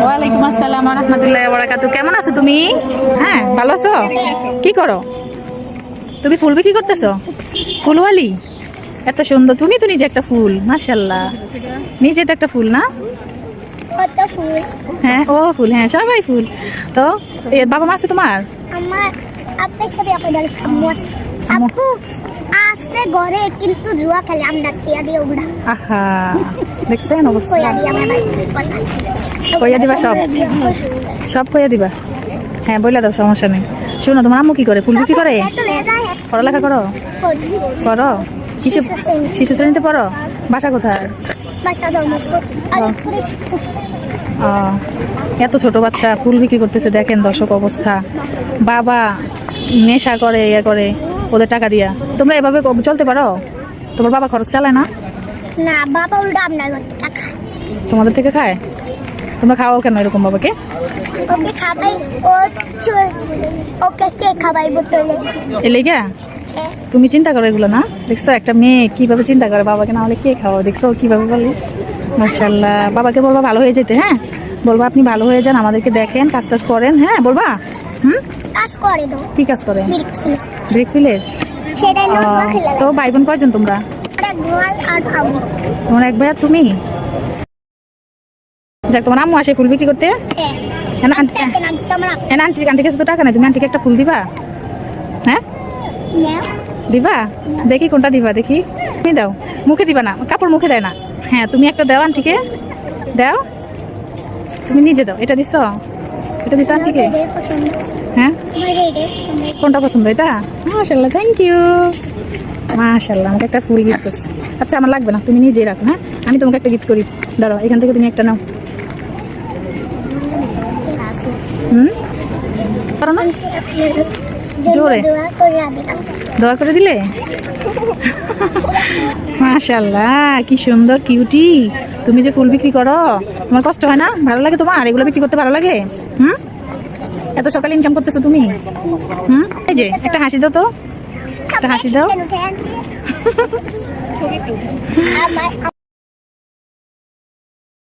ওয়ালাইকুম আসসালাম ওয়া রাহমাতুল্লাহি ওয়া বারাকাতুহু। কেমন আছো তুমি? হ্যাঁ, ভালো আছো? কি করো তুমি? ফুল বিক্রি করতেছো? ফুলওয়ালি? এত সুন্দর, তুমি তো নিজে একটা ফুল, মাশাআল্লাহ। নিজে তো একটা ফুল না? হ্যাঁ, ও ফুল, হ্যাঁ সবাই ফুল। তো বাবা মা আছে তোমার? আমার আপু আছে ঘরে, কিন্তু জুয়া খেলে আমরা টিয়া দিয়ে উড়া। আহা, দেখছেন অবস্থা? কইয়া দিয়ে আমার কইয়া দিবা সব? সব কইয়া দিবা? হ্যাঁ বইলা দাও, সমস্যা নেই। শোনো, তোমার আম্মু কি করে? ফুল বিক্রি করে? পড়ালেখা করো? করো? কিসে? শিশু শ্রেণীতে পড়ো? বাসা কোথায়? ও, এত ছোট বাচ্চা ফুল বিক্রি করতেছে, দেখেন দর্শক অবস্থা। বাবা নেশা করে, ইয়ে করে ওদের টাকা দিয়া। তোমরা এভাবে চলতে পারো? তোমার বাবা খরচ চালায় না? না, বাবা উল্টা আপনার টাকা তোমাদের থেকে খায়? তোমরা খাওয়াও কেন এরকম বাবাকে? ওকে খাবাই, ওকে কে খাবাই বোতলে। এ লেগা তুমি চিন্তা করো এগুলো না? দেখছো একটা মেয়ে কিভাবে চিন্তা করে বাবাকে না হলে কে খাওয়া? দেখছো কিভাবে বলে? মাশাআল্লাহ। বাবাকে বলবা ভালো হয়ে যেতে, হ্যাঁ বলবা আপনি ভালো হয়ে যান, আমাদেরকে দেখেন, কাজ টাজ করেন, হ্যাঁ বলবা। কাজ করে দাও। কি কাজ করে? ব্রেক ফিলের? সেটাই না খেলা। তো ভাই বোন কয়জন তোমরা? আর খাবো তোমার এক ভাই আর তুমি? যাক, তোমার আম্মু আসে ফুল বিক্রি করতে? আন্টির কাছে তো টাকা নাই, তুমি আন্টিকে একটা ফুল দিবা? হ্যাঁ দিবা? দেখি কোনটা দিবা, দেখি। তুমি দাও, মুখে দিবা না, কাপড় মুখে দেয় না। হ্যাঁ তুমি একটা দাও আন্টিকে, দাও। তুমি নিজে দাও। এটা দিছো? এটা দিছো আন্টিকে? হ্যাঁ, কোনটা পছন্দ? এটা? মাশাআল্লাহ, থ্যাংক ইউ। মাশাআল্লাহ, আমাকে একটা ফুল গিফট করছে। আচ্ছা আমার লাগবে না, তুমি নিজেই রাখো। হ্যাঁ, আমি তোমাকে একটা গিফট করি, দাঁড়াও, এখান থেকে তুমি একটা নাও। পারো না? জোরে দোয়া করে দিলে? মাশাআল্লাহ, কি সুন্দর কিউটি। তুমি যে ফুল বিক্রি করো, তোমার কষ্ট হয় না? ভালো লাগে তোমার এগুলো বিক্রি করতে? ভালো লাগে? এত সকালে ইনকাম করতেছো তুমি? এই যে একটা হাসি দাও তো, একটা হাসি দাও।